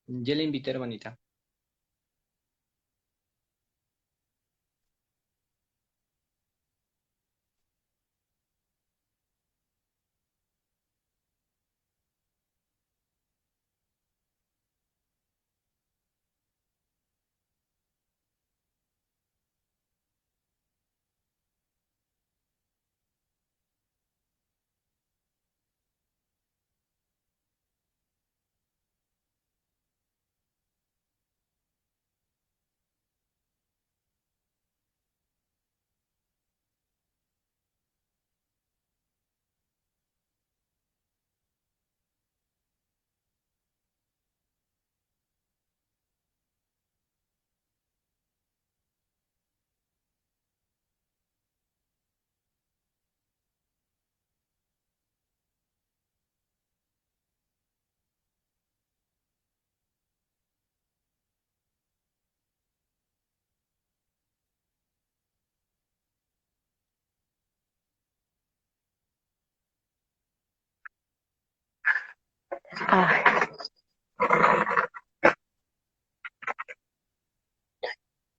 Ya le invité, hermanita. Ah,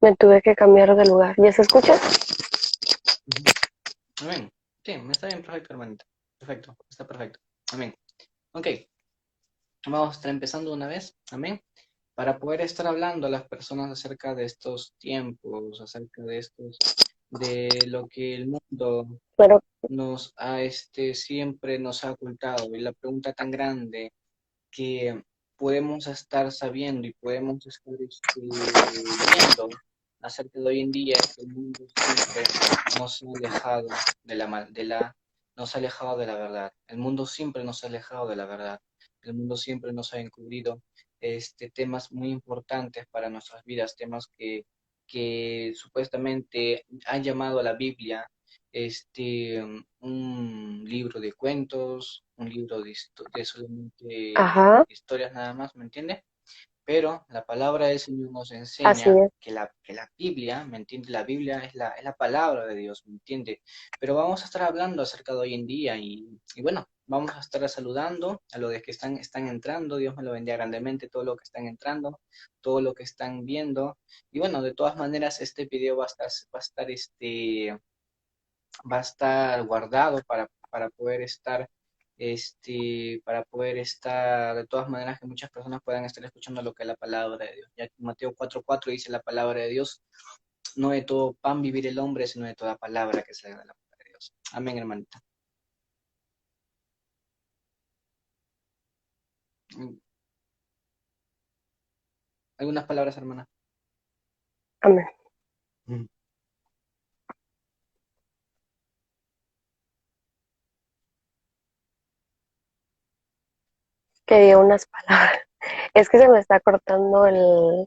me tuve que cambiar de lugar. ¿Ya se escucha? Ujú. Amén. Sí, me está bien, perfecto, hermanita. Perfecto, está perfecto. Amén. Ok, vamos a estar empezando una vez. Amén. Para poder estar hablando a las personas acerca de estos tiempos, acerca de de lo que el mundo Pero, nos ha, siempre nos ha ocultado. Y la pregunta tan grande que podemos estar sabiendo y podemos estar viendo acerca de hoy en día es que el mundo siempre nos ha alejado de nos ha alejado de la verdad. El mundo siempre nos ha alejado de la verdad. El mundo siempre nos ha encubrido temas muy importantes para nuestras vidas, temas que supuestamente han llamado a la Biblia un libro de cuentos, un libro de solamente ajá, historias nada más, ¿me entiendes? Pero la palabra del Señor nos así enseña es. que la Biblia, ¿me entiendes? La Biblia es la palabra de Dios, ¿me entiendes? Pero vamos a estar hablando acerca de hoy en día y bueno, vamos a estar saludando a los que están entrando. Dios me lo bendiga grandemente, todo lo que están entrando, todo lo que están viendo. Y bueno, de todas maneras, este video va a estar va a estar guardado para poder estar, para poder estar, de todas maneras, que muchas personas puedan estar escuchando lo que es la palabra de Dios. Ya que Mateo 4:4 dice la palabra de Dios, no de todo pan vivir el hombre, sino de toda palabra que salga de la boca de Dios. Amén, hermanita. Mm, ¿algunas palabras, hermana? Amén. Mm. Que diga unas palabras. Es que se me está cortando el...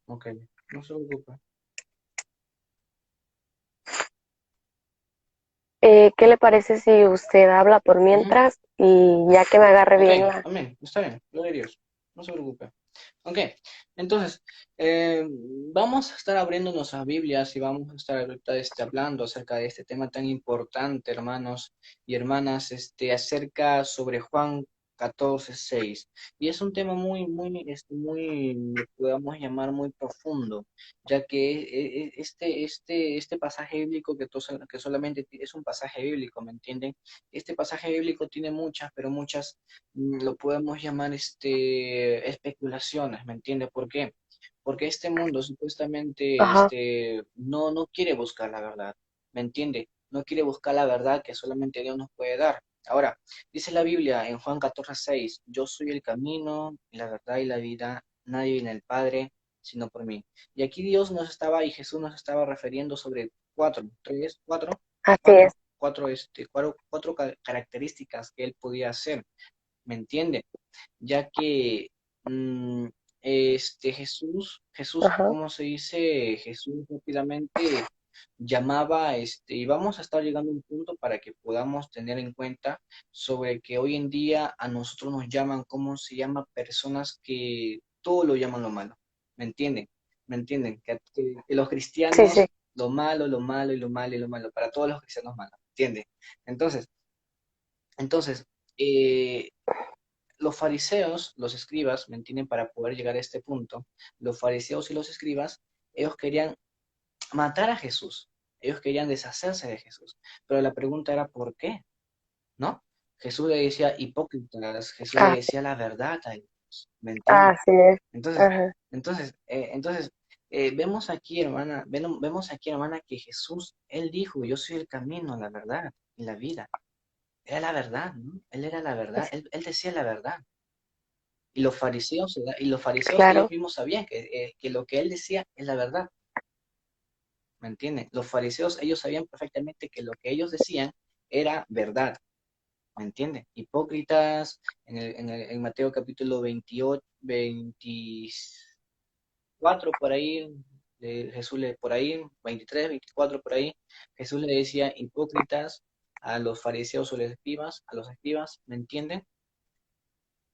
Ok, no se preocupe. ¿Qué le parece si usted habla por Ujú. mientras y ya que me agarre Ok, bien la... amén, está bien, gloria a Dios, no se preocupe. Ok, entonces, vamos a estar abriendo nuestras Biblias y vamos a estar ahorita hablando acerca de este tema tan importante, hermanos y hermanas, acerca sobre Juan 14:6. Y es un tema lo podemos llamar muy profundo, ya que este pasaje bíblico que solamente es un pasaje bíblico, ¿me entienden? Este pasaje bíblico tiene muchas, pero muchas lo podemos llamar especulaciones, ¿me entiende? ¿Por qué? Porque este mundo supuestamente Ajá, no quiere buscar la verdad, ¿me entiende? No quiere buscar la verdad que solamente Dios nos puede dar. Ahora, dice la Biblia en Juan 14:6, yo soy el camino, la verdad y la vida, nadie viene al Padre sino por mí. Y aquí Dios nos estaba y Jesús nos estaba refiriendo sobre así es. cuatro características que él podía hacer, ¿me entiende? Ya que mm, Jesús, Ajá. ¿cómo se dice? Jesús rápidamente llamaba, y vamos a estar llegando a un punto para que podamos tener en cuenta sobre que hoy en día a nosotros nos llaman, ¿cómo se llama? Personas que todo lo llaman lo malo, ¿me entienden? ¿Me entienden? Que los Sí, sí. cristianos lo malo, lo malo y lo malo y lo malo, para todos los cristianos malos, ¿entiendes? Entonces, entonces, eh, los fariseos, los escribas, ¿me entienden? Para poder llegar a este punto, los fariseos y los escribas, ellos querían matar a Jesús, ellos querían deshacerse de Jesús, pero la pregunta era ¿por qué? ¿No? Jesús le decía hipócritas, Jesús le Ah, decía la verdad a ellos, ¿me entienden? así es. Entonces, Ajá. vemos aquí, hermana, vemos aquí, hermana, que Jesús, él dijo, yo soy el camino, la verdad y la vida. Era la verdad, ¿no? Él era la verdad, Es- él decía la verdad. Y los fariseos, ellos claro. mismos sabían que lo que él decía es la verdad, ¿me entienden? Los fariseos, ellos sabían perfectamente que lo que ellos decían era verdad, ¿me entienden? Hipócritas, en Mateo capítulo 28, 24 por ahí, Jesús le, por ahí, 23, 24 por ahí, Jesús le decía hipócritas a los fariseos o a los escribas, ¿me entienden?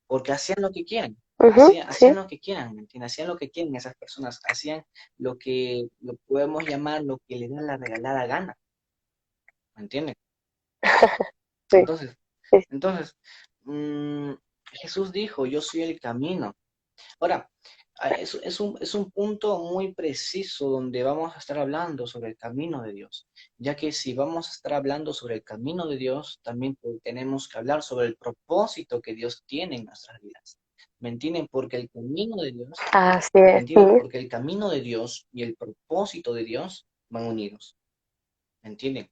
Porque hacían lo que quieran, Ujú, hacían sí, lo que quieran, ¿me entiendes? Hacían lo que quieren esas personas, hacían lo que lo podemos llamar lo que les da la regalada gana, ¿me entienden? sí, Entonces, sí. entonces, mm, Jesús dijo, yo soy el camino. Ahora, es un punto muy preciso donde vamos a estar hablando sobre el camino de Dios, ya que si vamos a estar hablando sobre el camino de Dios, también tenemos que hablar sobre el propósito que Dios tiene en nuestras vidas. ¿Me entienden? Porque el camino de Dios, Así ¿me es, sí. entienden? Porque el camino de Dios y el propósito de Dios van unidos, ¿me entienden?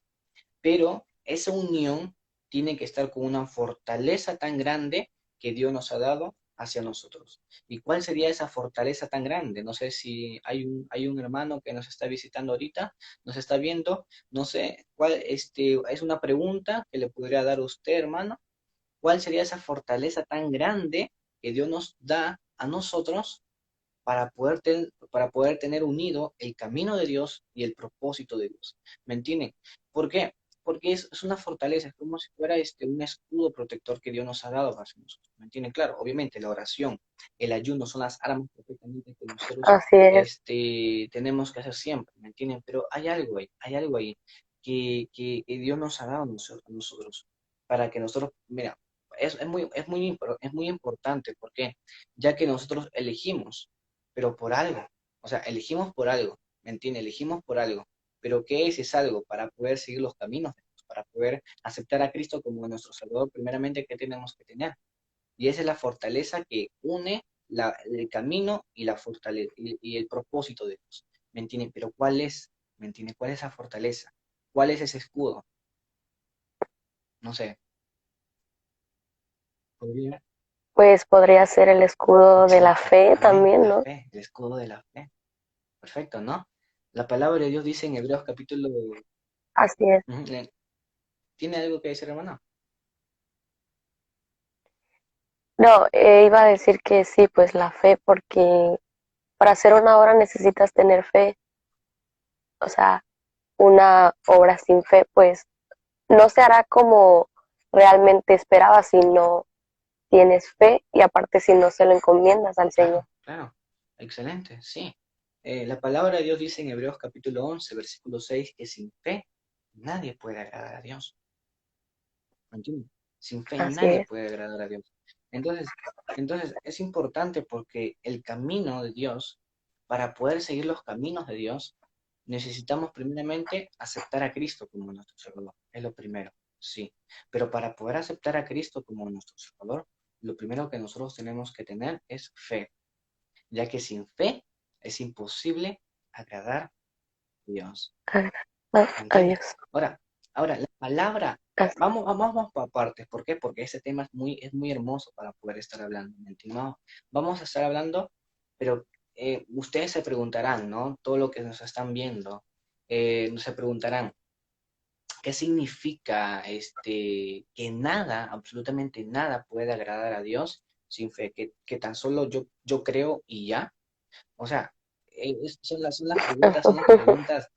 Pero esa unión tiene que estar con una fortaleza tan grande que Dios nos ha dado hacia nosotros. ¿Y cuál sería esa fortaleza tan grande? No sé si hay un hermano que nos está visitando ahorita, nos está viendo, no sé cuál, es una pregunta que le podría dar a usted, hermano. ¿Cuál sería esa fortaleza tan grande que Dios nos da a nosotros para poder tener unido el camino de Dios y el propósito de Dios? ¿Me entienden? ¿Por qué? Porque es una fortaleza, es como si fuera un escudo protector que Dios nos ha dado para nosotros. ¿Me entienden? Claro, obviamente la oración, el ayuno son las armas perfectamente que nosotros Así es. tenemos que hacer siempre, ¿me entienden? Pero hay algo ahí que Dios nos ha dado a nosotros para que nosotros, mira, es muy importante. ¿Por qué? Ya que nosotros elegimos, pero por algo. O sea, elegimos por algo, ¿me entiendes? Elegimos por algo. Pero ¿qué es ese algo? Para poder seguir los caminos de Dios, para poder aceptar a Cristo como nuestro Salvador, primeramente, ¿qué tenemos que tener? Y esa es la fortaleza que une el camino y y el propósito de Dios. ¿Me entiendes? Pero ¿cuál es? ¿Me entiendes? ¿Cuál es esa fortaleza? ¿Cuál es ese escudo? No sé. ¿Podría? Pues podría ser el escudo de la fe Exactamente, también, la ¿no? fe, el escudo de la fe. Perfecto, ¿no? La palabra de Dios dice en Hebreos capítulo... Así es. Ujú, ¿tiene algo que decir, hermano? No, iba a decir que sí, pues la fe, porque para hacer una obra necesitas tener fe. O sea, una obra sin fe, pues no se hará como realmente esperabas si no tienes fe y aparte si no se lo encomiendas al Señor. Claro, claro. Excelente, sí. La palabra de Dios dice en Hebreos capítulo 11 versículo 6 que sin fe nadie puede agradar a Dios. ¿Me entiendes? Sin fe Así nadie es. puede agradar a Dios. Entonces, entonces es importante porque el camino de Dios, para poder seguir los caminos de Dios, necesitamos primeramente aceptar a Cristo como nuestro Salvador. Es lo primero, sí. Pero para poder aceptar a Cristo como nuestro Salvador, lo primero que nosotros tenemos que tener es fe, ya que sin fe es imposible agradar a Dios. ¿Me entiendes? Adiós. Ahora, la palabra, Así. vamos por partes. ¿Por qué? Porque ese tema es muy hermoso para poder estar hablando. ¿Me entiendes? Vamos a estar hablando, pero ustedes se preguntarán, ¿no? Todo lo que nos están viendo, se preguntarán, ¿qué significa que nada, absolutamente nada puede agradar a Dios sin fe? Que tan solo yo creo y ya. O sea, son las preguntas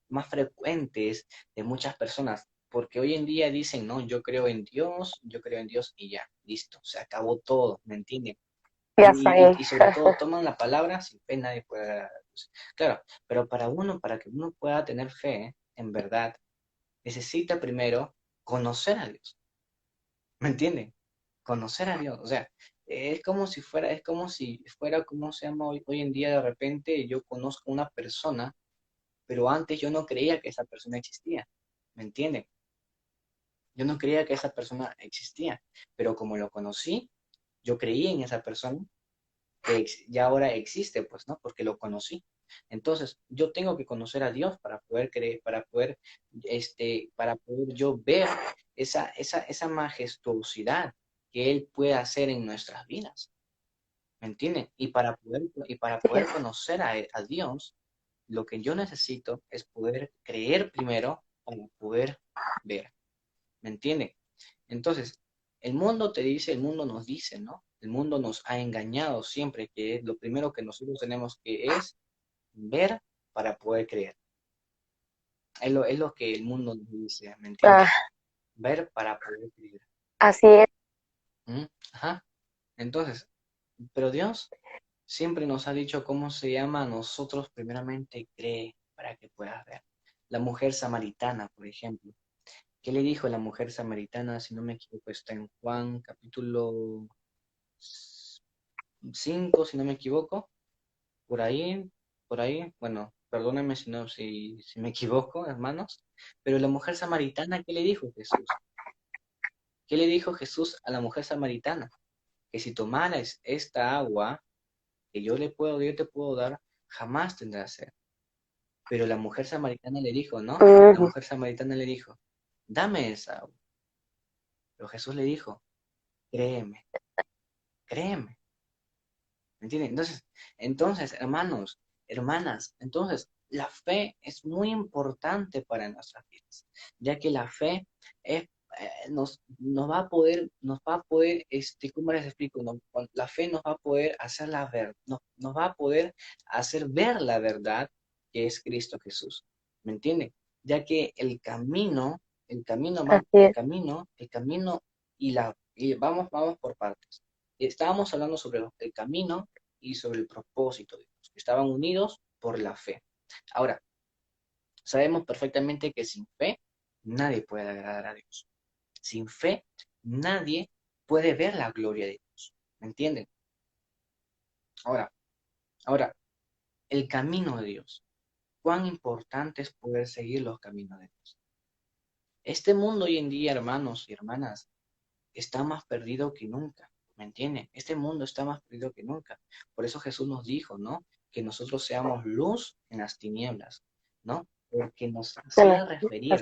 más frecuentes de muchas personas, porque hoy en día dicen, no, yo creo en Dios y ya, listo, se acabó todo, ¿me entienden? Ya sé. Y sobre todo toman la palabra, sin fe nadie puede agradar a Dios. Claro, pero para que uno pueda tener fe, en verdad, necesita primero conocer a Dios. ¿Me entienden? Conocer a Dios. O sea, es como si fuera, ¿cómo se llama hoy en día? De repente yo conozco a una persona, pero antes yo no creía que esa persona existía. ¿Me entienden? Yo no creía que esa persona existía, pero como lo conocí, yo creí en esa persona que ya ahora existe, pues, ¿no? Porque lo conocí. Entonces, yo tengo que conocer a Dios para poder creer, para poder yo ver esa majestuosidad que Él puede hacer en nuestras vidas. ¿Me entienden? Y para Así poder es. conocer a Dios, lo que yo necesito es poder creer primero para poder ver. ¿Me entienden? Entonces, el mundo nos dice, ¿no? El mundo nos ha engañado siempre, que es lo primero que nosotros tenemos que es ver para poder creer. Es lo que el mundo nos dice, ¿me entiendes? Ah, Ver para poder creer. así es. ¿Mm? Ajá. Entonces, pero Dios siempre nos ha dicho cómo se llama a nosotros primeramente cree para que puedas ver. La mujer samaritana, por ejemplo. ¿Qué le dijo la mujer samaritana? Si no me equivoco, está en Juan capítulo 5 si no me equivoco, por ahí, bueno, perdónenme si no, si me equivoco, hermanos, pero la mujer samaritana, ¿qué le dijo Jesús? ¿Qué le dijo Jesús a la mujer samaritana? Que si tomaras esta agua que yo te puedo dar, jamás tendrás sed. Pero la mujer samaritana le dijo, ¿no? La Ujú. mujer samaritana le dijo, dame esa agua. Pero Jesús le dijo, créeme, créeme. ¿Me entienden? Entonces, hermanos, hermanas, entonces la fe es muy importante para nuestras vidas, ya que la fe es, nos va a poder, ¿cómo les explico? La fe nos va a poder hacerla ver, nos va a poder hacer ver la verdad que es Cristo Jesús. ¿Me entienden? Ya que Así es. el camino y vamos por partes. Estábamos hablando sobre el camino y sobre el propósito de Dios, que estaban unidos por la fe. Ahora, sabemos perfectamente que sin fe nadie puede agradar a Dios. Sin fe nadie puede ver la gloria de Dios. ¿Me entienden? Ahora, ahora, el camino de Dios. ¿Cuán importante es poder seguir los caminos de Dios? Este mundo hoy en día, hermanos y hermanas, está más perdido que nunca, ¿me entienden? Este mundo está más perdido que nunca. Por eso Jesús nos dijo, ¿no? Que nosotros seamos luz en las tinieblas, ¿no? Porque Bueno, así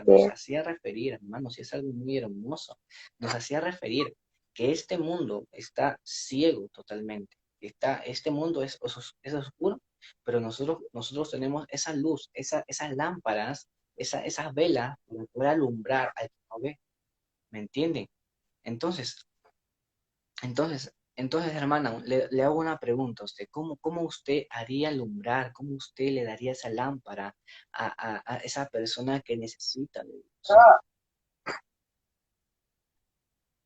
nos es. hacía referir, hermanos, y es algo muy hermoso, nos hacía referir que este mundo está ciego totalmente. Este mundo es oscuro, pero nosotros tenemos esa luz, esas lámparas, esas velas para poder alumbrar al que no ve, ¿me entienden? Entonces, hermana, le hago una pregunta a usted. ¿Cómo usted haría alumbrar, cómo usted le daría esa lámpara a esa persona que necesita de Dios?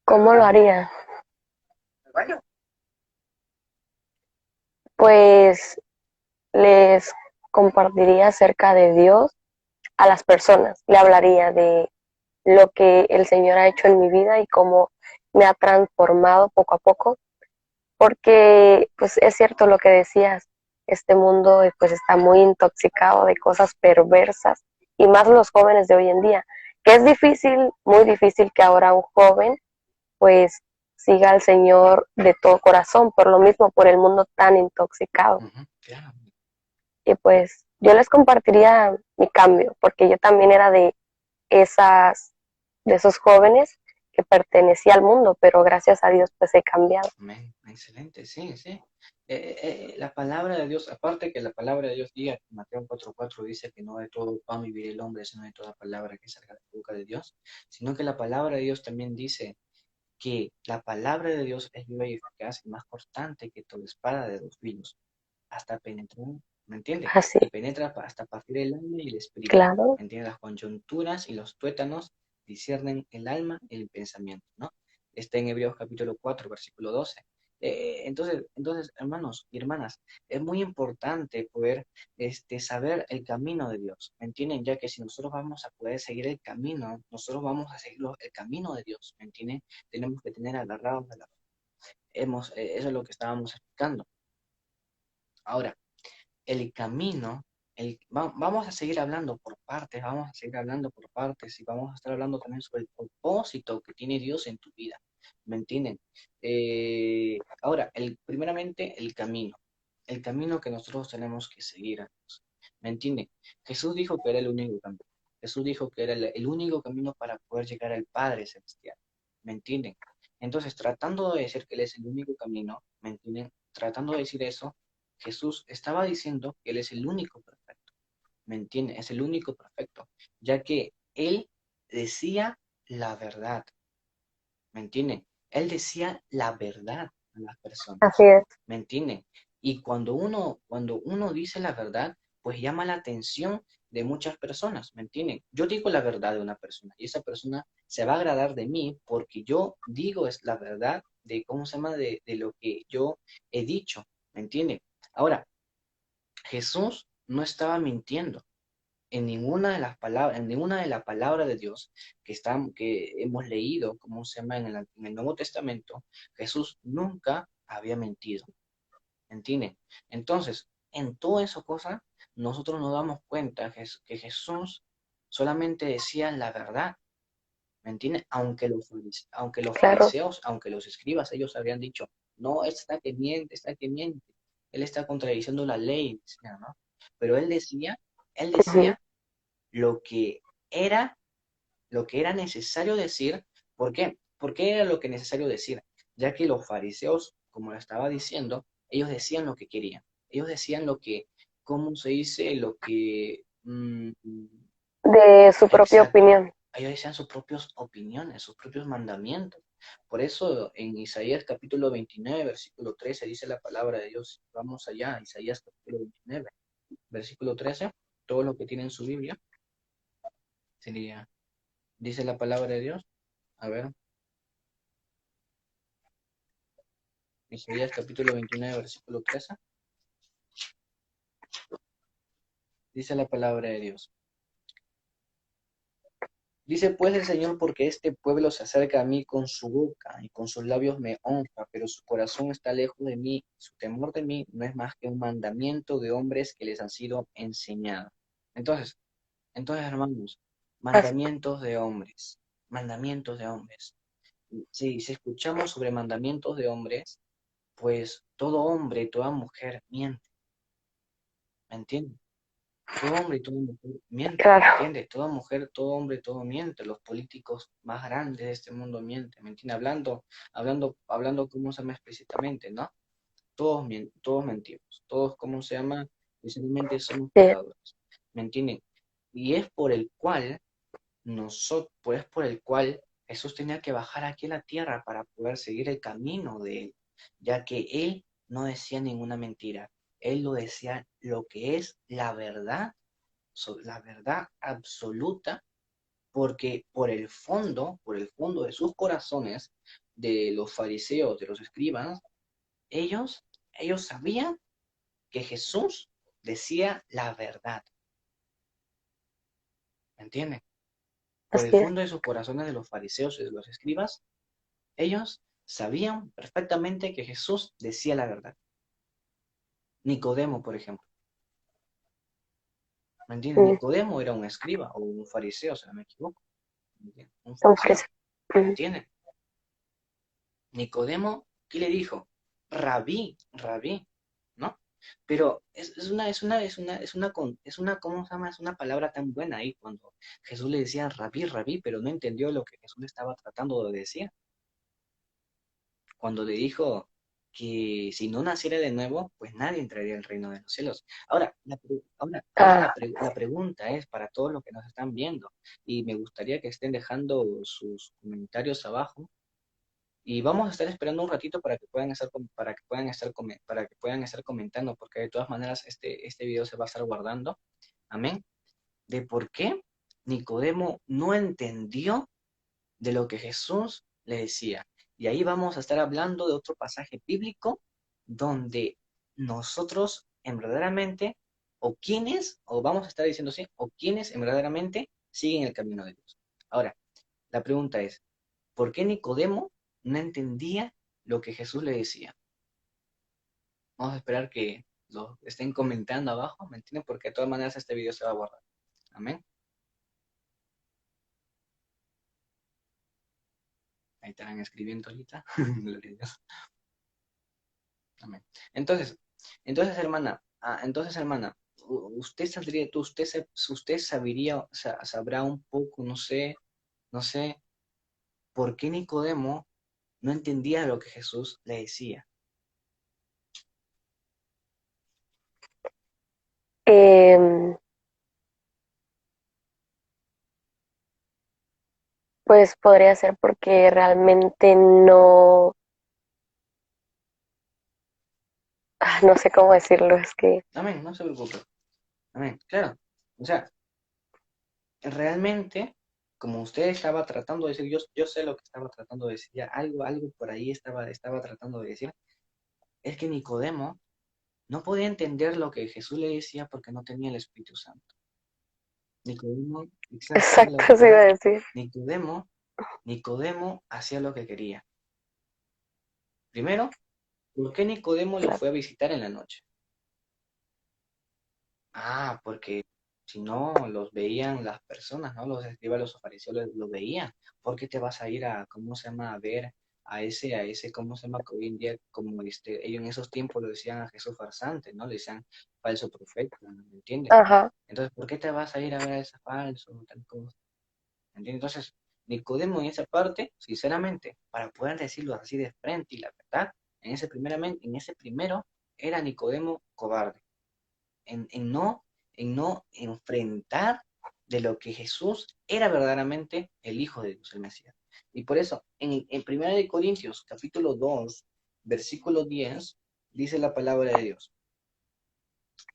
¿Cómo lo haría? Pues les compartiría acerca de Dios a las personas. Le hablaría de lo que el Señor ha hecho en mi vida y cómo me ha transformado poco a poco, porque pues es cierto lo que decías, este mundo pues está muy intoxicado de cosas perversas y más los jóvenes de hoy en día, que es difícil, muy difícil que ahora un joven pues siga al Señor de todo corazón, por lo mismo, por el mundo tan intoxicado. Ujú, claro. Y pues yo les compartiría mi cambio, porque yo también era esas, de esos jóvenes que pertenecía al mundo, pero gracias a Dios pues he cambiado. Amén. Excelente, sí, sí. La palabra de Dios, aparte que la palabra de Dios diga, que Mateo 4:4 dice que no de todo pan vivir el hombre, sino de toda palabra que salga de la boca de Dios, sino que la palabra de Dios también dice que la palabra de Dios es viva y eficaz y más cortante que toda espada de dos filos, hasta penetrar, ¿me entiende? Así, Y penetra hasta partir el alma y el espíritu, claro, ¿me entiende? Las coyunturas y los tuétanos disciernen el alma y el pensamiento, ¿no? Está en Hebreos capítulo 4, versículo 12. Entonces, hermanos y hermanas, es muy importante poder saber el camino de Dios, ¿me entienden? Ya que si nosotros vamos a poder seguir el camino, nosotros vamos a seguir el camino de Dios, ¿me entienden? Tenemos que tener agarrados de la... eso es lo que estábamos explicando. Ahora, el camino, vamos a seguir hablando por partes, vamos a seguir hablando por partes y vamos a estar hablando también sobre el propósito que tiene Dios en tu vida, ¿me entienden? Ahora, primeramente el camino que nosotros tenemos que seguir, amigos, ¿me entienden? Jesús dijo que era el único camino, Jesús dijo que era el único camino para poder llegar al Padre Celestial, ¿me entienden? Entonces, tratando de decir que Él es el único camino, ¿me entienden? Tratando de decir eso, Jesús estaba diciendo que Él es el único perfecto, ¿me entiende? Es el único perfecto, ya que Él decía la verdad, ¿me entiende? Él decía la verdad a las Así personas, es, ¿me entiende? Y cuando uno dice la verdad, pues llama la atención de muchas personas, ¿me entienden? Yo digo la verdad de una persona y esa persona se va a agradar de mí porque yo digo es la verdad de, ¿cómo se llama? De lo que yo he dicho, ¿me entiende? Ahora, Jesús no estaba mintiendo en ninguna de las palabras, en ninguna de las palabras de Dios que hemos leído, como se llama en el Nuevo Testamento, Jesús nunca había mentido, ¿entienden? Entonces, en toda esa cosa, nosotros nos damos cuenta que Jesús solamente decía la verdad, ¿me entienden? Aunque los claro. fariseos, aunque los escribas, ellos habrían dicho, no, está que miente, él está contradiciendo la ley, decía, ¿no? Pero él Ujú. decía lo que era, lo que era necesario decir. ¿Por qué? ¿Por qué era lo que necesario decir? Ya que los fariseos, como lo estaba diciendo, ellos decían lo que querían. Ellos decían lo que, ¿cómo se dice? Lo que... De su propia exacto. opinión. Ellos decían sus propias opiniones, sus propios mandamientos. Por eso en Isaías capítulo 29 versículo 13 dice la palabra de Dios. Vamos allá, Isaías capítulo 29 versículo 13. Todo lo que tiene en su Biblia sería, dice la palabra de Dios. A ver, Isaías capítulo 29 versículo 13. Dice la palabra de Dios. Dice pues el Señor, porque este pueblo se acerca a mí con su boca y con sus labios me honra, pero su corazón está lejos de mí, su temor de mí no es más que un mandamiento de hombres que les han sido enseñados. Entonces, hermanos, Así, mandamientos de hombres. Si escuchamos sobre mandamientos de hombres, pues todo hombre, toda mujer miente, ¿me entiendes? Todo hombre y toda mujer miente, ¿me claro. entiendes? Toda mujer, todo hombre, todo miente. Los políticos más grandes de este mundo mienten, ¿me entiendes? Hablando, ¿cómo se llama explícitamente, no? Todos mentimos. Todos, ¿cómo se llama? Precisamente somos Sí, pecadores, ¿me entienden? Y es por el cual pues por el cual Jesús tenía que bajar aquí a la tierra para poder seguir el camino de él, ya que él no decía ninguna mentira. Él lo decía lo que es la verdad absoluta, porque por el fondo de sus corazones, de los fariseos, de los escribas, ellos, ellos sabían que Jesús decía la verdad, ¿me entienden? Por el así es. fondo de sus corazones de los fariseos y de los escribas, ellos sabían perfectamente que Jesús decía la verdad. Nicodemo, por ejemplo, ¿me entienden? Mm, Nicodemo era un escriba o un fariseo, si no me equivoco, ¿me entienden? Un son fariseo, fresas. ¿me Mm, entienden? Nicodemo, ¿qué le dijo? Rabí, rabí, ¿no? Pero ¿cómo se llama? Es una palabra tan buena ahí cuando Jesús le decía rabí, rabí, pero no entendió lo que Jesús le estaba tratando de decir. Cuando le dijo que si no naciera de nuevo, pues nadie entraría al reino de los cielos. Ahora Ah, la pregunta es para todos los que nos están viendo, y me gustaría que estén dejando sus comentarios abajo y vamos a estar esperando un ratito para que puedan estar para que puedan estar comentando, porque de todas maneras este video se va a estar guardando. Amén. De por qué Nicodemo no entendió de lo que Jesús le decía. Y ahí vamos a estar hablando de otro pasaje bíblico donde nosotros en verdaderamente, o quienes, o vamos a estar diciendo así, o quienes en verdaderamente siguen el camino de Dios. Ahora, la pregunta es, ¿por qué Nicodemo no entendía lo que Jesús le decía? Vamos a esperar que lo estén comentando abajo, ¿me entienden? Porque de todas maneras este video se va a borrar. Amén. Ahí estarán escribiendo ahorita. Gloria a Dios. Amén. Entonces, hermana, usted saldría, usted sabiría, sabrá un poco, no sé, por qué Nicodemo no entendía lo que Jesús le decía. Em, pues podría ser porque realmente no, no sé cómo decirlo, es que, Amén, no se preocupe. Amén, claro. O sea, realmente, como usted estaba tratando de decir, yo sé lo que estaba tratando de decir, ya algo por ahí estaba tratando de decir, es que Nicodemo no podía entender lo que Jesús le decía porque no tenía el Espíritu Santo. Nicodemo, exacto, esa es la exacto, se iba verdad. a decir. Nicodemo, Nicodemo hacía lo que quería. Primero, ¿por qué Nicodemo lo Claro. fue a visitar en la noche? Porque si no los veían las personas, ¿no? Los escribas, los fariseos los veían. ¿Por qué te vas a ir a, cómo se llama, a ver a ese, cómo se llama, que hoy en día, como ellos en esos tiempos lo decían a Jesús farsante, ¿no? Le decían falso profeta, ¿me entiendes? Ajá, Entonces, ¿por qué te vas a ir a ver a ese falso, tal cosa? ¿Me entiendes? Entonces, Nicodemo en esa parte, sinceramente, para poder decirlo así de frente y la verdad, en ese primero era Nicodemo cobarde en no enfrentar de lo que Jesús era verdaderamente el Hijo de Dios, el Mesías. Y por eso, en 1 de Corintios, capítulo 2 versículo 10 dice la palabra de Dios.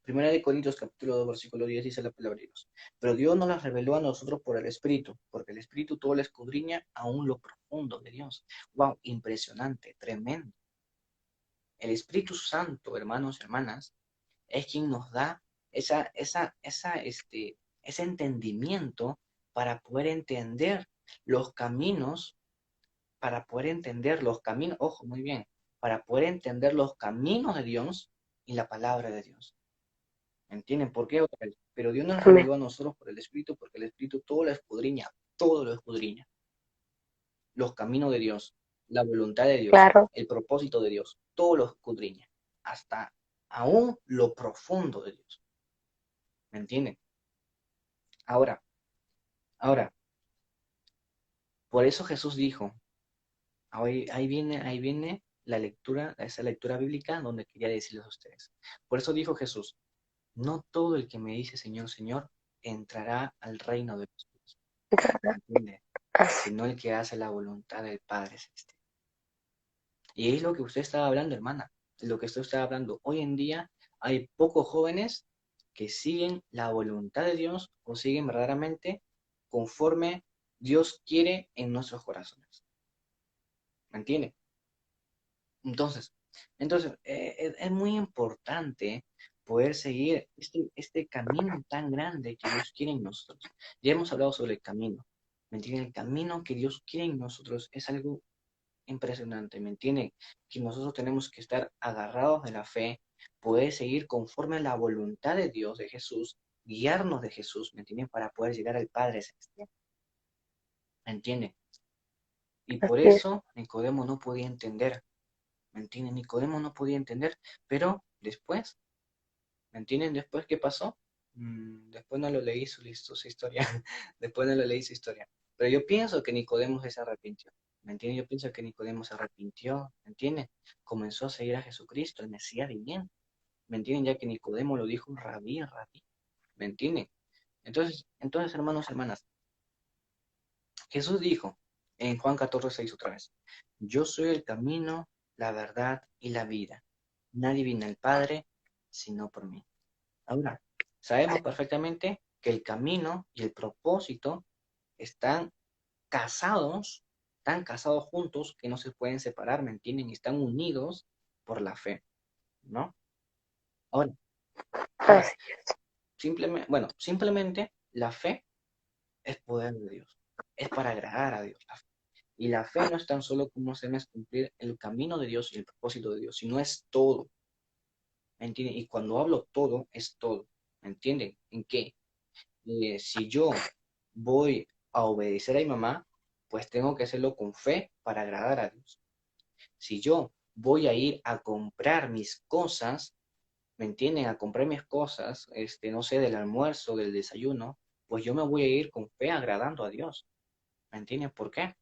1 de Corintios, capítulo 2 versículo 10 dice la palabra de Dios. Pero Dios nos las reveló a nosotros por el Espíritu, porque el Espíritu todo lo escudriña aún lo profundo de Dios. Wow, impresionante, tremendo. El Espíritu Santo, hermanos y hermanas, es quien nos da ese entendimiento para poder entender los caminos, ojo, muy bien, para poder entender los caminos de Dios y la palabra de Dios. ¿Me entienden? ¿Por qué otra vez? Pero Dios nos amén. reveló a nosotros por el Espíritu, porque el Espíritu todo lo escudriña, los caminos de Dios, la voluntad de Dios, Claro, el propósito de Dios, todo lo escudriña, hasta aún lo profundo de Dios. ¿Me entienden? Ahora, ahora, por eso Jesús dijo, ahí viene la lectura, esa lectura bíblica donde quería decirles a ustedes. Por eso dijo Jesús, no todo el que me dice Señor, Señor, entrará al reino de los cielos, ¿entiende? así, Sino el que hace la voluntad del Padre Celestial. Y es lo que usted estaba hablando, hermana, de lo que usted estaba hablando. Hoy en día hay pocos jóvenes que siguen la voluntad de Dios o siguen verdaderamente conforme Dios quiere en nuestros corazones. ¿Me entiende? Entonces, es muy importante poder seguir este camino tan grande que Dios quiere en nosotros. Ya hemos hablado sobre el camino. ¿Me entienden? El camino que Dios quiere en nosotros es algo impresionante, ¿me entienden? Que nosotros tenemos que estar agarrados de la fe, poder seguir conforme a la voluntad de Dios, de Jesús, guiarnos de Jesús, ¿me entienden? Para poder llegar al Padre Celestial, ¿me entienden? Y por así es. eso Nicodemo no podía entender, ¿me entienden? Nicodemo no podía entender, pero después, ¿me entienden? Después, ¿qué pasó? Después no lo leí su historia, después no lo leí su historia. Pero yo pienso que Nicodemo se arrepintió, ¿me entienden? Yo pienso que Nicodemo se arrepintió, ¿me entienden? Comenzó a seguir a Jesucristo, el Mesías viviente, ¿me entienden? Ya que Nicodemo lo dijo, rabí, rabí, ¿me entienden? Entonces, hermanos, hermanas, Jesús dijo en Juan 14:6 otra vez, yo soy el camino, la verdad y la vida. Nadie viene al Padre sino por mí. Ahora, sabemos perfectamente que el camino y el propósito están casados, están casados juntos que no se pueden separar, ¿me entienden? Y están unidos por la fe, ¿no? Ahora, ahora, Así. simplemente, bueno, simplemente la fe es poder de Dios, es para agradar a Dios. Y la fe no es tan solo como se es cumplir el camino de Dios y el propósito de Dios, sino es todo, ¿me entienden? Y cuando hablo todo, es todo, ¿me entienden? ¿En qué? Si yo voy a obedecer a mi mamá, pues tengo que hacerlo con fe para agradar a Dios. Si yo voy a ir a comprar mis cosas, ¿me entienden? A comprar mis cosas, no sé, del almuerzo, del desayuno, pues yo me voy a ir con fe agradando a Dios. ¿Me entienden? ¿Por qué?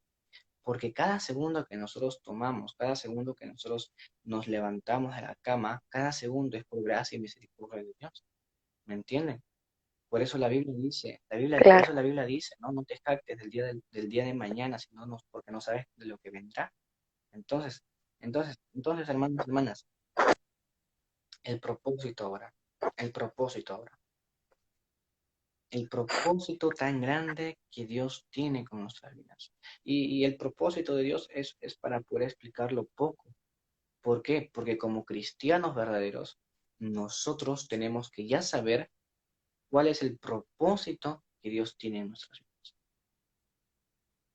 Porque cada segundo que nosotros tomamos, cada segundo que nosotros nos levantamos de la cama, cada segundo es por gracia y misericordia de Dios. ¿Me entienden? Por eso la Biblia dice, por eso Claro, la Biblia dice, no, no te jactes del día de mañana, sino no, porque no sabes de lo que vendrá. Entonces, entonces, hermanos, hermanas, el propósito ahora, el propósito ahora, el propósito tan grande que Dios tiene con nuestras vidas. Y el propósito de Dios es para poder explicarlo poco. ¿Por qué? Porque como cristianos verdaderos, nosotros tenemos que ya saber cuál es el propósito que Dios tiene en nuestras vidas.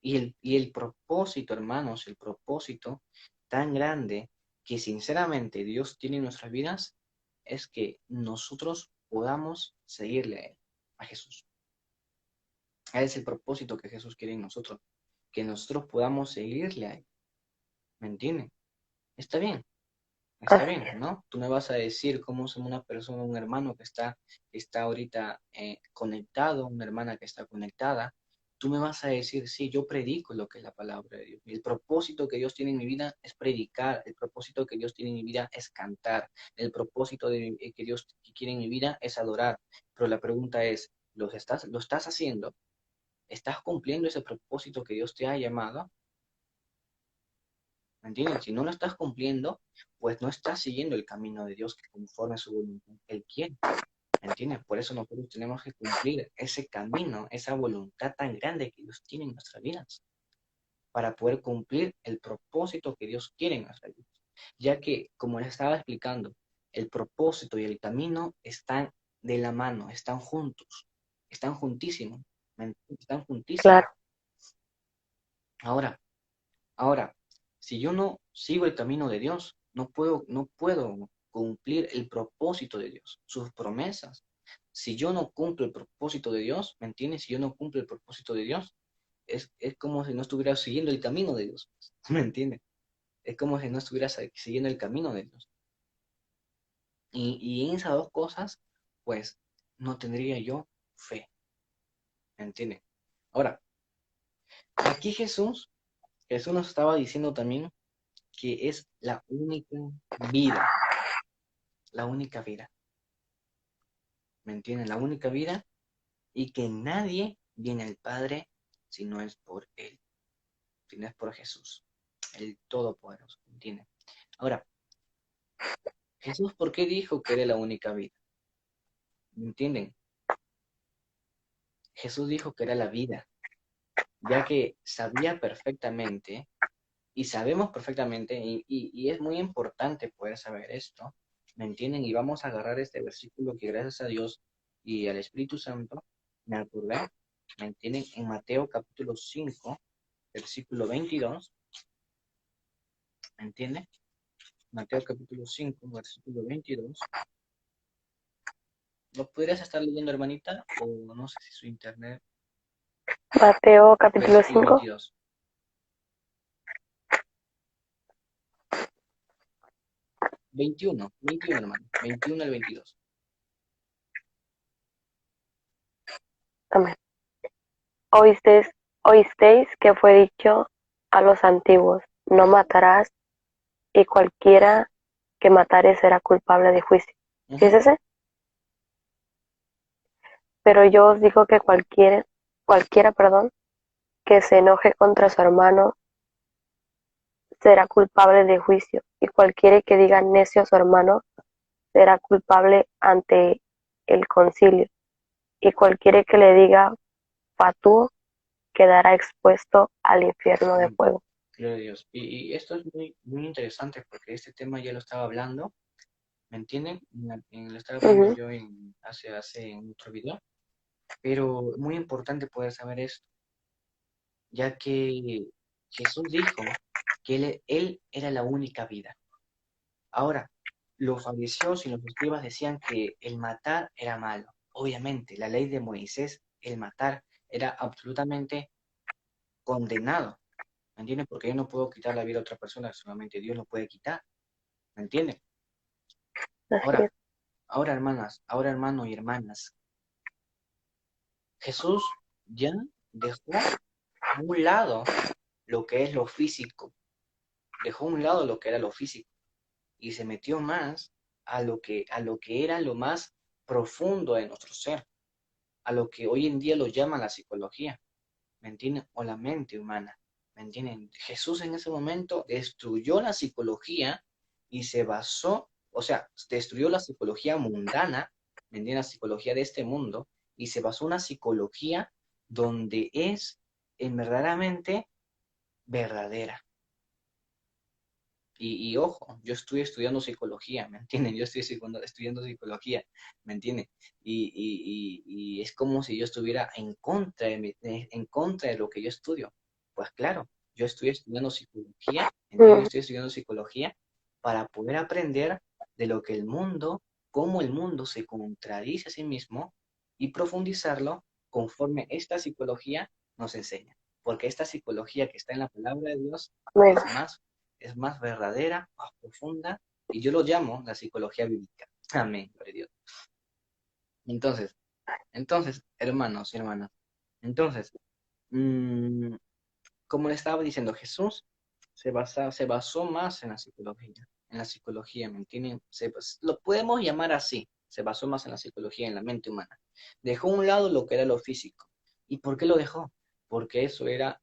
Y el propósito, hermanos, el propósito tan grande que sinceramente Dios tiene en nuestras vidas es que nosotros podamos seguirle a Él, a Jesús. Ese es el propósito que Jesús quiere en nosotros, que nosotros podamos seguirle a Él. ¿Me entienden? Está bien. Está así bien, es. ¿no? Tú me vas a decir cómo es una persona, un hermano que está ahorita conectado, una hermana que está conectada. Tú me vas a decir, sí, yo predico lo que es la palabra de Dios. El propósito que Dios tiene en mi vida es predicar. El propósito que Dios tiene en mi vida es cantar. El propósito que Dios quiere en mi vida es adorar. Pero la pregunta es, ¿lo estás haciendo? ¿Estás cumpliendo ese propósito que Dios te ha llamado? ¿Me entienden? Si no lo estás cumpliendo, pues no estás siguiendo el camino de Dios que conforme a su voluntad Él quiere. ¿Me entiendes? Por eso nosotros tenemos que cumplir ese camino, esa voluntad tan grande que Dios tiene en nuestras vidas, para poder cumplir el propósito que Dios quiere en nuestras vidas. Ya que, como les estaba explicando, el propósito y el camino están de la mano, están juntos, están juntísimos, ¿me entiendes? Están juntísimos. Claro, Ahora, Ahora, si yo no sigo el camino de Dios, no puedo cumplir el propósito de Dios, sus promesas. Si yo no cumplo el propósito de Dios, ¿me entiendes? Si yo no cumplo el propósito de Dios, es como si no estuviera siguiendo el camino de Dios. ¿Me entiendes? Es como si no estuviera siguiendo el camino de Dios. Y en esas dos cosas, pues, no tendría yo fe. ¿Me entiendes? Ahora, aquí Jesús nos estaba diciendo también que es la única vida, ¿me entienden? La única vida y que nadie viene al Padre si no es por Él, si no es por Jesús, el Todopoderoso, ¿me entienden? Ahora, Jesús, ¿por qué dijo que era la única vida? ¿Me entienden? Jesús dijo que era la vida, ya que sabía perfectamente y sabemos perfectamente, y es muy importante poder saber esto, ¿me entienden? Y vamos a agarrar este versículo que gracias a Dios y al Espíritu Santo me acordé, ¿me entienden? En Mateo capítulo 5 versículo 22, ¿me entienden? Mateo capítulo 5 versículo 22. ¿Lo podrías estar leyendo, hermanita? O no sé si su internet. Mateo capítulo Versículo 5. 22. 21, hermano. 21 al 22. Amén. Oísteis, oísteis que fue dicho a los antiguos, no matarás, y cualquiera que matare será culpable de juicio. ¿Sí es Ujú. ese? Pero yo os digo que cualquiera, que se enoje contra su hermano será culpable de juicio, y cualquiera que diga necio a su hermano será culpable ante el concilio, y cualquiera que le diga fatuo, quedará expuesto al infierno de Mm, fuego. Gloria a Dios. Y esto es muy, muy interesante porque este tema ya lo estaba hablando, ¿me entienden? Lo estaba hablando Ujú, yo hace en otro video, pero muy importante poder saber esto, ya que Jesús dijo que él era la única vida. Ahora, los fariseos y los escribas decían que el matar era malo. Obviamente, la ley de Moisés, el matar era absolutamente condenado, ¿me entienden? Porque yo no puedo quitar la vida a otra persona, solamente Dios lo puede quitar, ¿me entienden? así Ahora, es. ahora hermanas, ahora hermanos y hermanas, Jesús ya dejó a un lado lo que es lo físico, dejó a un lado lo que era lo físico y se metió más a lo que era lo más profundo de nuestro ser, a lo que hoy en día lo llama la psicología, ¿me entienden? O la mente humana, ¿me entienden? Jesús en ese momento destruyó la psicología y se basó, o sea, destruyó la psicología mundana, ¿me entienden? La psicología de este mundo y se basó en una psicología donde es en verdaderamente verdadera. Y ojo, yo estoy estudiando psicología, ¿me entienden? Yo estoy estudiando psicología, ¿me entienden? Y es como si yo estuviera en contra en contra de lo que yo estudio. Pues claro, yo estoy estudiando psicología, ¿me entienden? Yo Mm, estoy estudiando psicología para poder aprender de lo que el mundo, cómo el mundo se contradice a sí mismo y profundizarlo conforme esta psicología nos enseña. Porque esta psicología que está en la palabra de Dios bueno, es más verdadera, más profunda, y yo lo llamo la psicología bíblica. Amén, gloria a Dios. Entonces, hermanos y hermanas, entonces, mm, como le estaba diciendo, Jesús se basó más en la psicología, ¿me entienden? Lo podemos llamar así, se basó más en la psicología, en la mente humana. Dejó a un lado lo que era lo físico. ¿Y por qué lo dejó? Porque eso era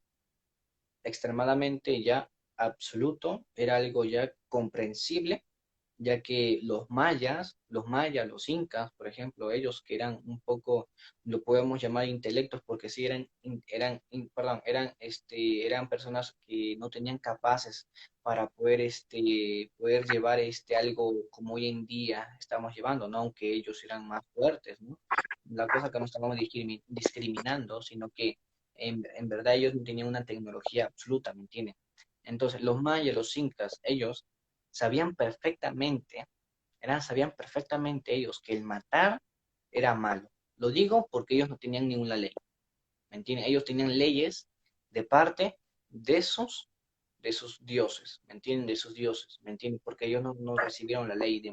extremadamente ya absoluto, era algo ya comprensible, ya que los incas, por ejemplo, ellos que eran un poco, lo podemos llamar intelectos, porque sí eran personas que no tenían capaces para poder llevar algo como hoy en día estamos llevando, ¿no? Aunque ellos eran más fuertes, ¿no? La cosa que no estábamos discriminando, sino que en verdad ellos no tenían una tecnología absoluta, ¿me entienden? Entonces, los mayas, los incas, ellos sabían perfectamente, sabían perfectamente ellos que el matar era malo. Lo digo porque ellos no tenían ninguna ley, ¿me entienden? Ellos tenían leyes de parte de sus dioses, ¿me entienden? De sus dioses, ¿me entienden? Porque ellos no recibieron la ley,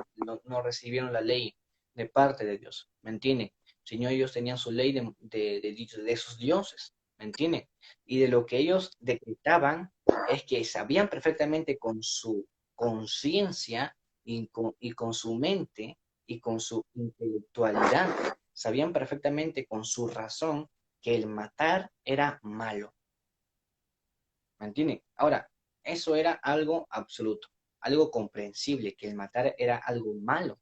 no recibieron la ley de parte de Dios, ¿me entienden? Sino ellos tenían su ley de sus dioses, ¿me entienden? Y de lo que ellos decretaban es que sabían perfectamente con su conciencia y con su mente y con su intelectualidad, sabían perfectamente con su razón que el matar era malo, ¿me entienden? Ahora, eso era algo absoluto, algo comprensible, que el matar era algo malo,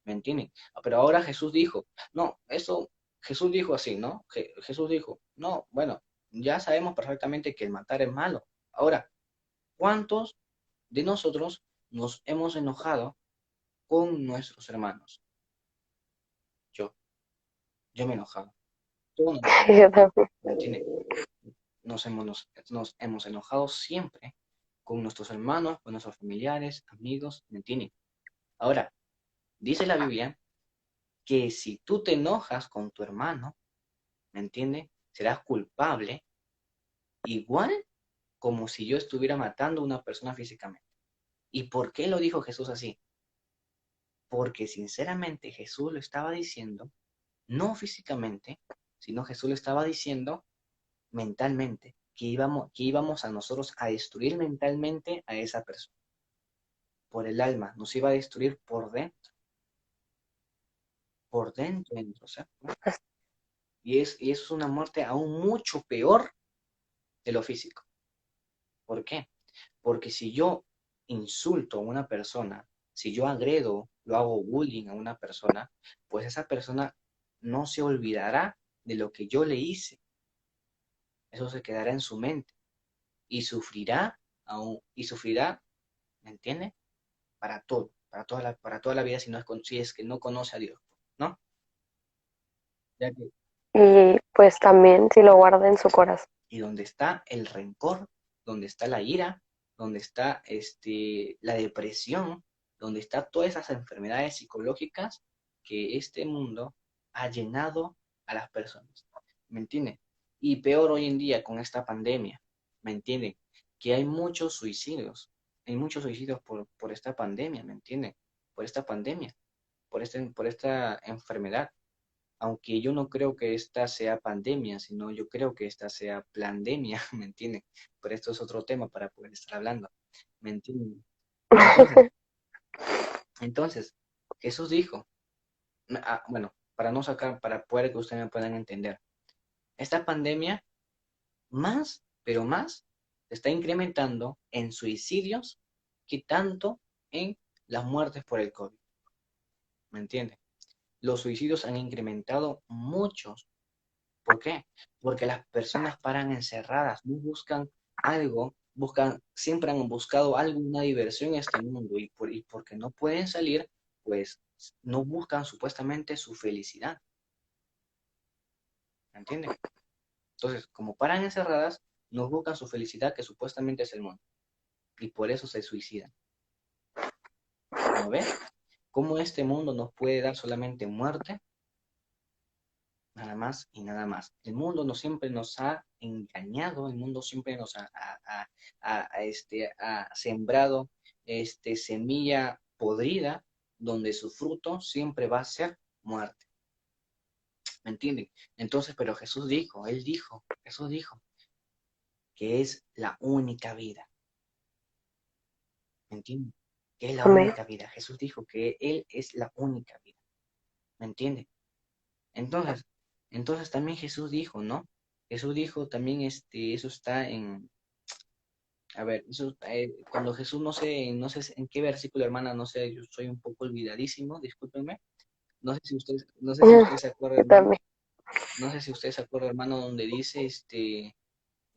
¿me entienden? Pero ahora Jesús dijo, no, Jesús dijo así, ¿no? Jesús dijo, no, bueno, ya sabemos perfectamente que el matar es malo. Ahora, ¿cuántos de nosotros nos hemos enojado con nuestros hermanos? Yo, yo me he enojado, todos nos hemos yo enojado, también. ¿me entienden? Nos hemos enojado siempre con nuestros hermanos, con nuestros familiares, amigos, ¿me entienden? Ahora, dice la Biblia que si tú te enojas con tu hermano, ¿me entiendes? Serás culpable igual como si yo estuviera matando a una persona físicamente. ¿Y por qué lo dijo Jesús así? Porque sinceramente Jesús lo estaba diciendo, no físicamente, sino Jesús lo estaba diciendo mentalmente, que íbamos a nosotros a destruir mentalmente a esa persona. Por el alma, nos iba a destruir por dentro, ¿sabes? Y eso es una muerte aún mucho peor de lo físico. ¿Por qué? Porque si yo insulto a una persona, si yo agredo, lo hago bullying a una persona, pues esa persona no se olvidará de lo que yo le hice. eso se quedará en su mente y sufrirá aún, y sufrirá, ¿me entiende? Para toda la vida si, no es, si es que no conoce a Dios, ¿no? Ya que, Y pues también si lo guarda en su corazón. y donde está el rencor, donde está la ira, donde está la depresión, donde está todas esas enfermedades psicológicas que este mundo ha llenado a las personas. ¿Me entienden? Y peor hoy en día con esta pandemia, ¿me entienden? Que hay muchos suicidios por esta pandemia, ¿me entienden? Por esta pandemia, por esta enfermedad, aunque yo no creo que esta sea pandemia, sino yo creo que esta sea plandemia, ¿me entienden? Pero esto es otro tema para poder estar hablando, ¿me entienden? Entonces, entonces, Jesús dijo, bueno, para no sacar, para poder que ustedes me puedan entender, esta pandemia más, pero más, se está incrementando en suicidios que tanto en las muertes por el COVID, ¿me entienden? Los suicidios han incrementado muchos. ¿Por qué? Porque las personas paran encerradas, no buscan algo, siempre han buscado algo, una diversión en este mundo y porque no pueden salir, pues no buscan supuestamente su felicidad, ¿me entienden? Entonces, como paran encerradas, no buscan su felicidad que supuestamente es el mundo y por eso se suicidan. ¿No ve? ¿Cómo este mundo nos puede dar solamente muerte? Nada más y nada más. El mundo no siempre nos ha engañado, el mundo siempre nos ha sembrado semilla podrida, donde su fruto siempre va a ser muerte. ¿Me entienden? Entonces, pero Jesús dijo que es la única vida. ¿Me entienden? Que es la Amén. única vida. Jesús dijo que Él es la única vida. ¿Me entienden? Entonces, entonces también Jesús dijo, ¿no? Jesús dijo también, eso está en, a ver, eso, cuando Jesús, no sé en qué versículo, hermana, no sé, yo soy un poco olvidadísimo, discúlpenme. No sé si usted se acuerda, Yo hermano, también. no sé si usted se acuerda, hermano, donde dice,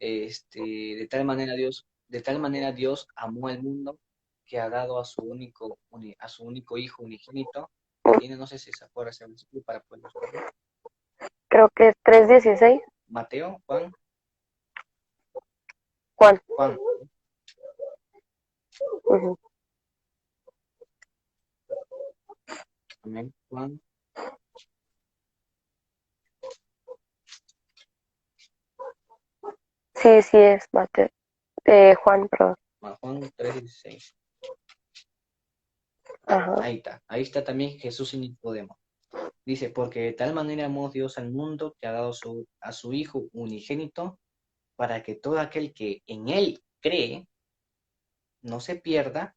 de tal manera Dios amó al mundo que ha dado a su único hijo unigénito. Tiene, no sé si se acuerda ese versículo para poder buscarlo. Creo que es 3:16. Mateo, Juan, Juan. Juan. Ujú. Amén. Juan, Sí, sí es Mateo. Juan, perdón. Juan 3:16. Ajá. Ahí está también Jesús y Nicodemo. Dice, porque de tal manera amó Dios al mundo que ha dado a su Hijo unigénito para que todo aquel que en Él cree no se pierda,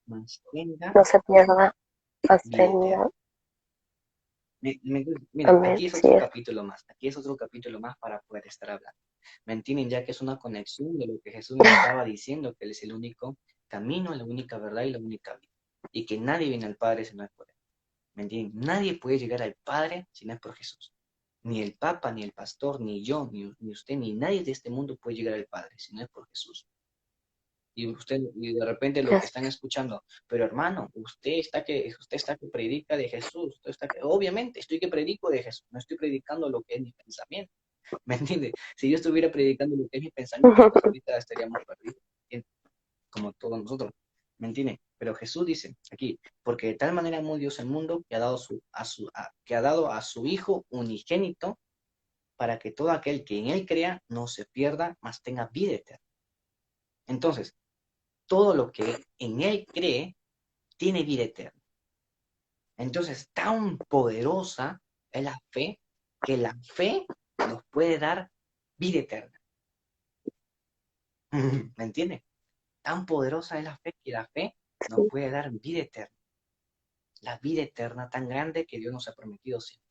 mas tenga No se pierda hasta vida el eterna. día. Mira, Amén. aquí es Sí otro es. capítulo más, aquí es otro capítulo más para poder estar hablando. ¿Me entienden? Ya que es una conexión de lo que Jesús nos estaba diciendo, que Él es el único camino, la única verdad y la única vida. Y que nadie viene al Padre si no es por Él. ¿Me entienden? Nadie puede llegar al Padre si no es por Jesús. Ni el Papa, ni el pastor, ni yo, ni usted, ni nadie de este mundo puede llegar al Padre si no es por Jesús. Y de repente lo que están escuchando, pero hermano, usted está que predica de Jesús, obviamente estoy que predico de Jesús, no estoy predicando lo que es mi pensamiento, ¿me entiende? Si yo estuviera predicando lo que es mi pensamiento, pues ahorita estaríamos perdidos, ¿entiende? Como todos nosotros, ¿me entiende? Pero Jesús dice aquí, porque de tal manera amó Dios el mundo que ha dado que ha dado a su Hijo unigénito para que todo aquel que en él crea no se pierda, mas tenga vida eterna. Entonces, todo lo que en él cree tiene vida eterna. Entonces, tan poderosa es la fe que la fe nos puede dar vida eterna. ¿Me entiendes? Tan poderosa es la fe que la fe nos Sí. puede dar vida eterna. La vida eterna tan grande que Dios nos ha prometido siempre.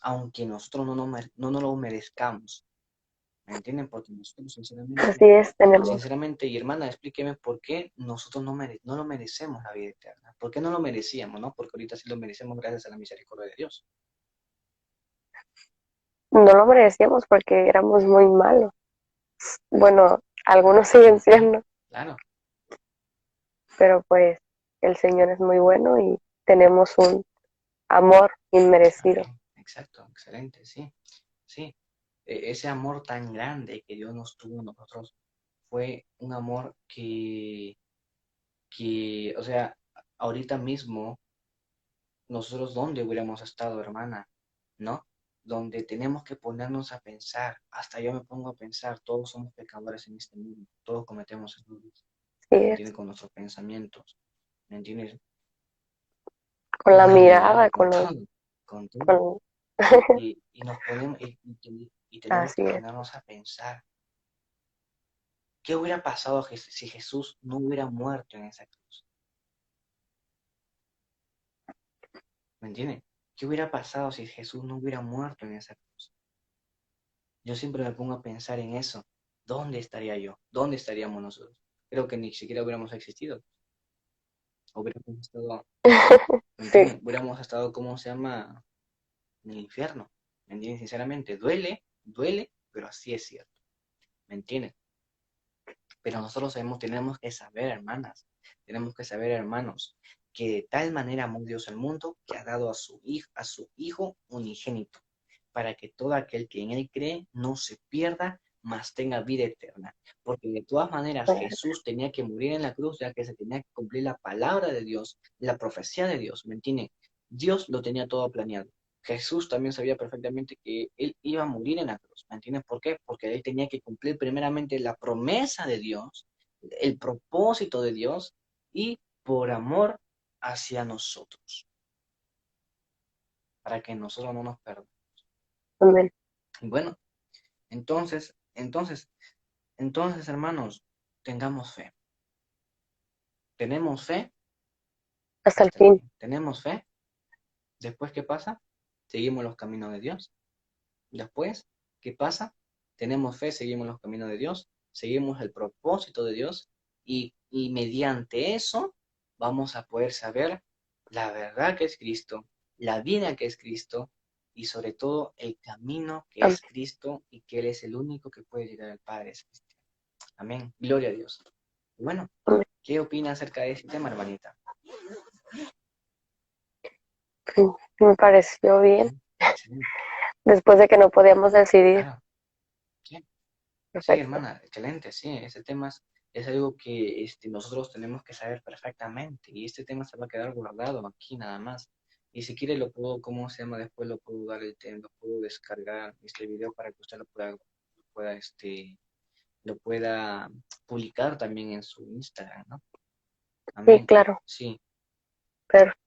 Aunque nosotros no nos lo merezcamos. ¿Me entienden? Porque nosotros, Así es, tenemos. sinceramente, y hermana, explíqueme por qué nosotros no lo merecemos la vida eterna. ¿Por qué no lo merecíamos, no? Porque ahorita sí lo merecemos gracias a la misericordia de Dios. no lo merecíamos porque éramos muy malos. Bueno, algunos siguen siendo, Claro, pero pues el Señor es muy bueno y tenemos un amor inmerecido. amén, exacto, excelente, sí, sí. Ese amor tan grande que Dios nos tuvo a nosotros fue un amor o sea, ahorita mismo nosotros dónde hubiéramos estado, hermana, ¿no? Donde tenemos que ponernos a pensar, hasta yo me pongo a pensar, todos somos pecadores en este mundo, todos cometemos errores, Sí, ¿me es entiendes? Con nuestros pensamientos, ¿me entiendes? con Con la la mirada, mirada, con todo. con Y nos ponemos, y tenemos así que es. ponernos a pensar, ¿qué hubiera pasado si Jesús no hubiera muerto en esa cruz? ¿Me entiendes? ¿Qué hubiera pasado si Jesús no hubiera muerto en esa cruz? Yo siempre me pongo a pensar en eso. ¿Dónde estaría yo? ¿Dónde estaríamos nosotros? Creo que ni siquiera hubiéramos existido. Hubiéramos estado, ¿me Sí, entiendes? Hubiéramos estado, ¿cómo se llama? En el infierno. ¿Me entiendes? Sinceramente, duele, duele, pero así es cierto. ¿Me entiendes? Pero nosotros sabemos, tenemos que saber, hermanas, tenemos que saber, hermanos, que de tal manera amó Dios al mundo que ha dado a su Hijo unigénito, para que todo aquel que en Él cree no se pierda, mas tenga vida eterna. Porque de todas maneras Jesús tenía que morir en la cruz, ya que se tenía que cumplir la palabra de Dios, la profecía de Dios, ¿me entienden? Dios lo tenía todo planeado. Jesús también sabía perfectamente que él iba a morir en la cruz, ¿me entiendes por qué? Porque él tenía que cumplir primeramente la promesa de Dios, el propósito de Dios y por amor hacia nosotros, para que nosotros no nos perdamos. amén. Bueno, entonces, hermanos, tengamos fe. Tenemos fe Hasta el hasta el fin. fin. Tenemos fe. Después, ¿qué pasa? Seguimos los caminos de Dios. Después, ¿qué pasa? Tenemos fe, seguimos los caminos de Dios, seguimos el propósito de Dios y mediante eso vamos a poder saber la verdad que es Cristo, la vida que es Cristo y sobre todo el camino que Amén. es Cristo y que Él es el único que puede llegar al Padre. Es Cristo. Amén. Gloria a Dios. Y bueno, Amén. ¿qué opina acerca de este tema, hermanita? Me pareció bien. Excelente. Después de que no podíamos decidir. Claro. Sí. Sí, Perfecto. hermana, excelente, sí, ese tema es algo que nosotros tenemos que saber perfectamente y este tema se va a quedar guardado aquí nada más. Y si quiere lo puedo, ¿cómo se llama? Después lo puedo dar el tema, lo puedo descargar este video para que usted pueda, lo pueda publicar también en su Instagram, ¿no? Sí, Amén. claro. Sí,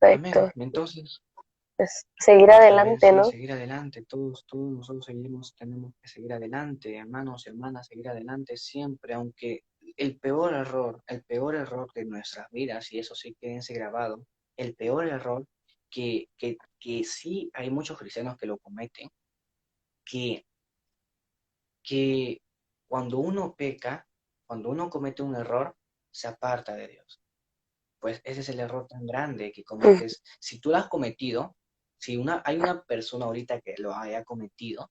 amén. Perfecto. Entonces, Pues seguir a ver, adelante, sí, ¿no? seguir adelante, todos nosotros tenemos que seguir adelante, hermanos y hermanas, seguir adelante siempre, aunque el peor error de nuestras vidas, y eso sí quédense grabado, el peor error que sí hay muchos cristianos que lo cometen, que, que cuando uno peca, cuando uno comete un error, se aparta de Dios. Pues ese es el error tan grande que Mm, cometes. Si tú lo has cometido, si hay una persona ahorita que lo haya cometido,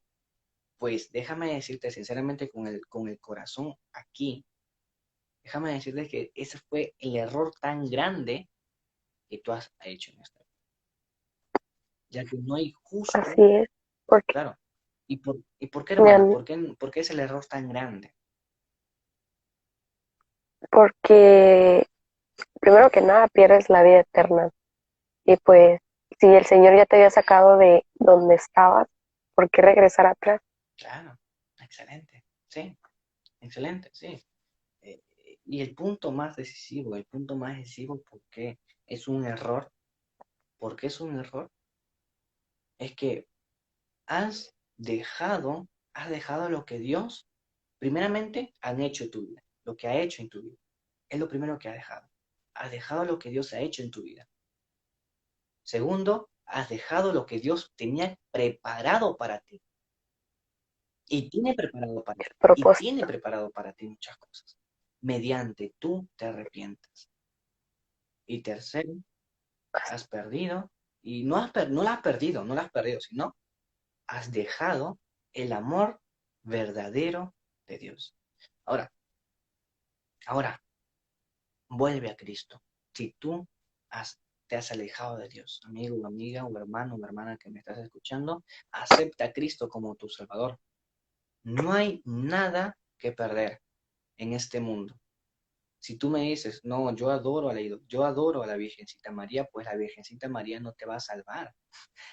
pues déjame decirte sinceramente con el corazón aquí, déjame decirte que ese fue el error tan grande que tú has hecho en esta vida, ya que no hay así justo, es. Porque, claro. Y por qué, me hermana? han- Por qué es el error tan grande? porque primero que nada pierdes la vida eterna. Y pues, si el Señor ya te había sacado de donde estabas, ¿por qué regresar atrás? Claro, excelente, sí, excelente, sí. Y el punto más decisivo, ¿por qué es un error? ¿Por qué es un error? Es que has dejado lo que Dios, primeramente, han hecho en tu vida, lo que ha hecho en tu vida. Es lo primero que has dejado. Has dejado lo que Dios ha hecho en tu vida. Segundo, has dejado lo que Dios tenía preparado para ti. El Y tiene propósito. preparado para ti muchas cosas. Mediante tú te arrepientas. Y tercero, has perdido, y no la has perdido, sino has dejado el amor verdadero de Dios. Ahora, ahora, vuelve a Cristo. Si tú te has alejado de Dios, amigo o amiga o hermano o hermana que me estás escuchando, acepta a Cristo como tu Salvador. No hay nada que perder en este mundo. Si tú me dices, no, yo adoro a la Virgencita María, pues la Virgencita María no te va a salvar.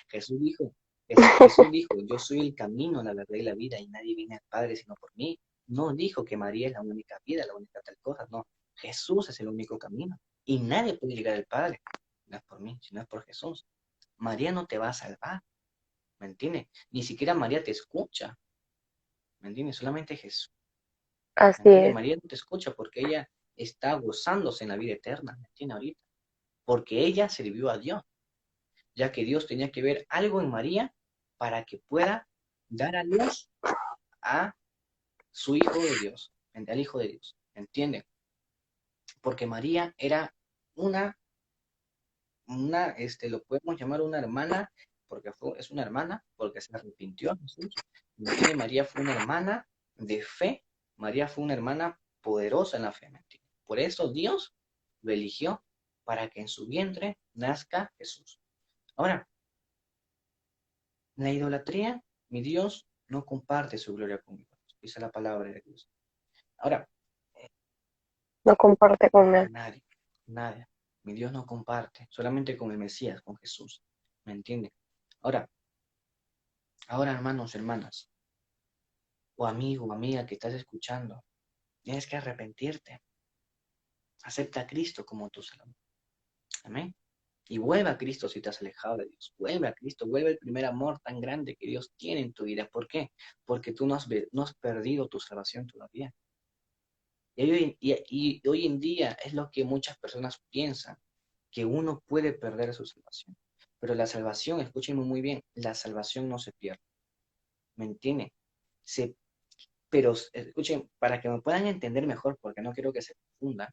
Jesús dijo, Jesús dijo, yo soy el camino, la verdad y la vida, y nadie viene al Padre sino por mí. No dijo que María es la única vida, la única tal cosa, no. Jesús es el único camino, y nadie puede llegar al Padre, no es por mí, sino es por Jesús. María no te va a salvar, ¿me entiendes? Ni siquiera María te escucha, ¿me entiendes? Solamente Jesús, ¿me Así entiendes? es, María no te escucha porque ella está gozándose en la vida eterna, ¿me entiendes? Ahorita, porque ella sirvió a Dios, ya que Dios tenía que ver algo en María para que pueda dar a luz a su Hijo de Dios, al Hijo de Dios, ¿entienden? Porque María era una, lo podemos llamar una hermana, porque es una hermana, porque se arrepintió a Jesús, ¿entiende? María fue una hermana de fe, María fue una hermana poderosa en la fe, ¿me entiende? Por eso Dios lo eligió para que en su vientre nazca Jesús. Ahora, la idolatría, mi Dios no comparte su gloria conmigo, dice la palabra de Dios. Ahora, no comparte con él. nadie, nadie. Mi Dios no comparte, solamente con el Mesías, con Jesús. ¿Me entiende? Ahora, hermanos, hermanas, o amigo, o amiga que estás escuchando, tienes que arrepentirte. Acepta a Cristo como tu Salvador. Amén. Y vuelve a Cristo si te has alejado de Dios. Vuelve a Cristo, vuelve al primer amor tan grande que Dios tiene en tu vida. ¿Por qué? Porque tú no has perdido tu salvación todavía. Y hoy en día es lo que muchas personas piensan, que uno puede perder su salvación. Pero la salvación, escúchenme muy bien, la salvación no se pierde. ¿Me entienden? Se, pero escuchen, para que me puedan entender mejor, porque no quiero que se confunda,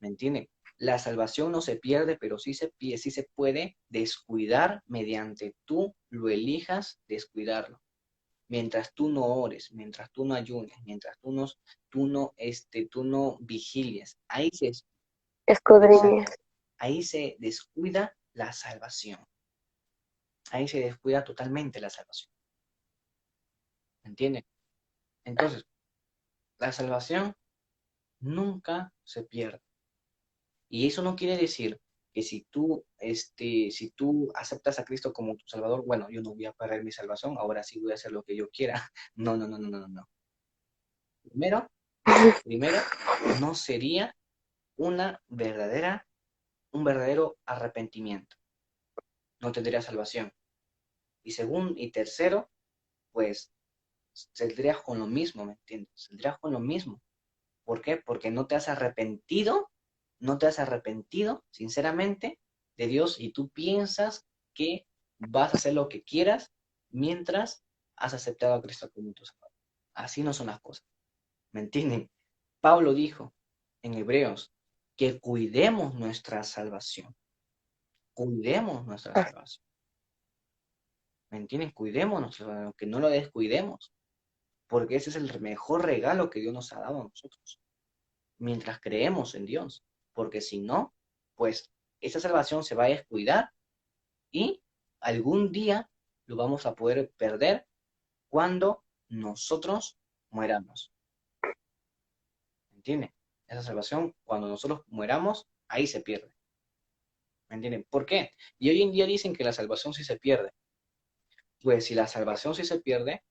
¿me entienden? La salvación no se pierde, pero sí se puede descuidar mediante tú lo elijas descuidarlo. Mientras tú no ores, mientras tú no ayunes, mientras tú no vigilies, Escudriñes. exacto, ahí se descuida la salvación. Ahí se descuida totalmente la salvación. ¿Me entienden? Entonces, la salvación nunca se pierde. Y eso no quiere decir que si tú aceptas a Cristo como tu Salvador, bueno, yo no voy a perder mi salvación, ahora sí voy a hacer lo que yo quiera. No, no, no, no, no, no. Primero, primero, no sería una un verdadero arrepentimiento. No tendría salvación. Y tercero, pues saldrías con lo mismo, ¿me entiendes? Saldrías con lo mismo. ¿Por qué? Porque no te has arrepentido, sinceramente, de Dios y tú piensas que vas a hacer lo que quieras mientras has aceptado a Cristo como tu Salvador. Así no son las cosas, ¿me entienden? Pablo dijo en Hebreos que cuidemos nuestra salvación, ¿me entienden? Cuidemos nuestra salvación, que no lo descuidemos, porque ese es el mejor regalo que Dios nos ha dado a nosotros. Mientras creemos en Dios, porque si no, pues esa salvación se va a descuidar y algún día lo vamos a poder perder cuando nosotros mueramos. ¿Me entienden? Esa salvación, cuando nosotros mueramos, ahí se pierde. ¿Me entienden? ¿Por qué? Y hoy en día dicen que la salvación sí se pierde. Pues si la salvación sí se pierde,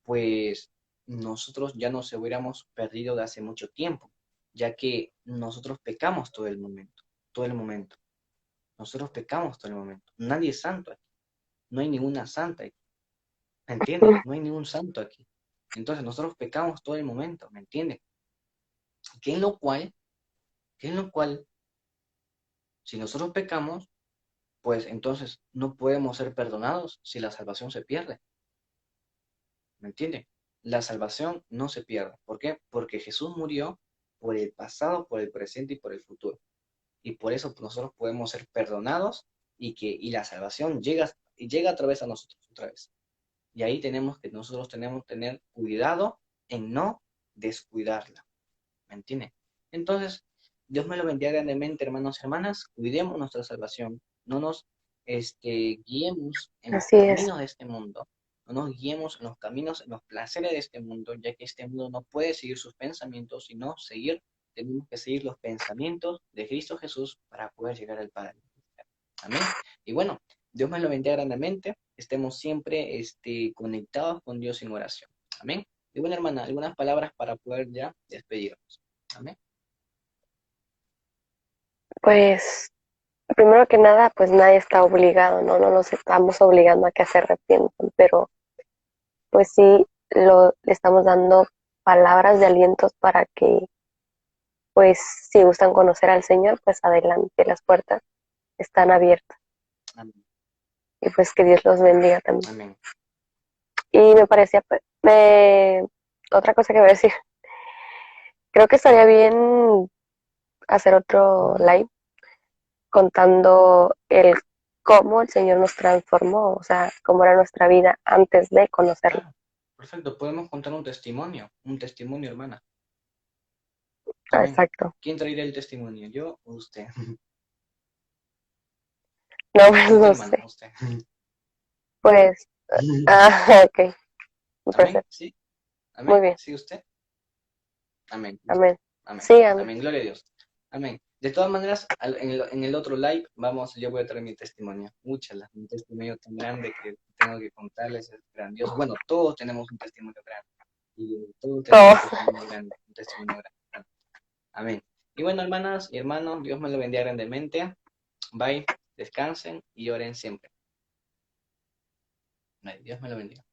pues nosotros ya nos hubiéramos perdido de hace mucho tiempo, ya que nosotros pecamos todo el momento, todo el momento. Nosotros pecamos todo el momento. Nadie es santo aquí. No hay ninguna santa aquí. ¿Me entiendes? No hay ningún santo aquí. Entonces nosotros pecamos todo el momento, ¿me entiendes? Que en lo cual, que en lo cual, si nosotros pecamos, pues entonces no podemos ser perdonados si la salvación se pierde. ¿Me entiendes? La salvación no se pierde. ¿Por qué? Porque Jesús murió por el pasado, por el presente y por el futuro. Y por eso nosotros podemos ser perdonados y la salvación llega a través de nosotros otra vez. Y ahí tenemos que nosotros tenemos que tener cuidado en no descuidarla. ¿Me entiende? Entonces, Dios me lo bendiga grandemente, hermanos y hermanas. Cuidemos nuestra salvación. No nos guiemos en los Así es. caminos de este mundo. No nos guiemos en los caminos, en los placeres de este mundo, ya que este mundo no puede seguir sus pensamientos, sino tenemos que seguir los pensamientos de Cristo Jesús para poder llegar al Padre. Amén. Y bueno, Dios me lo bendiga grandemente. Estemos siempre conectados con Dios en oración. Amén. Y bueno, hermana, algunas palabras para poder ya despedirnos. Amén. Pues primero que nada, pues nadie está obligado, ¿no? No nos estamos obligando a que se arrepientan, pero pues sí le estamos dando palabras de alientos para que, pues, si gustan conocer al Señor, pues adelante, las puertas están abiertas. Amén. Y pues que Dios los bendiga también. Amén. Y me parecía, otra cosa que voy a decir, creo que estaría bien hacer otro live contando el cómo el Señor nos transformó, o sea, cómo era nuestra vida antes de conocerlo. Claro. Perfecto. Podemos contar un testimonio, hermana. Ah, Amén. exacto. ¿Quién traerá el testimonio? ¿Yo o usted? No, pues Usted, no hermana, sé. usted. Pues, ok, Amén. perfecto. ¿Sí? Muy Amén. bien, ¿Sí usted? Amén. amén. Amén. Sí, amén. Amén. Gloria a Dios. Amén. De todas maneras, en el otro live, yo voy a traer mi testimonio. Úchala, un testimonio tan grande que tengo que contarles, es grandioso. Bueno, todos tenemos un testimonio grande. Y todos tenemos un Oh, testimonio grande, un testimonio grande. Amén. Y bueno, hermanas y hermanos, Dios me lo bendiga grandemente. Bye, descansen y oren siempre. Bye, Dios me lo bendiga.